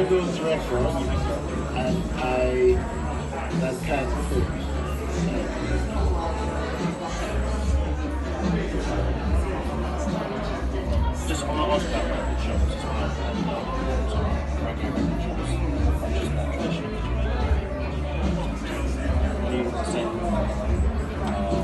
those restaurants, and that's kind of food. Just on the ask about record shops as well, and reggae record shops, and just more traditional. What do you think?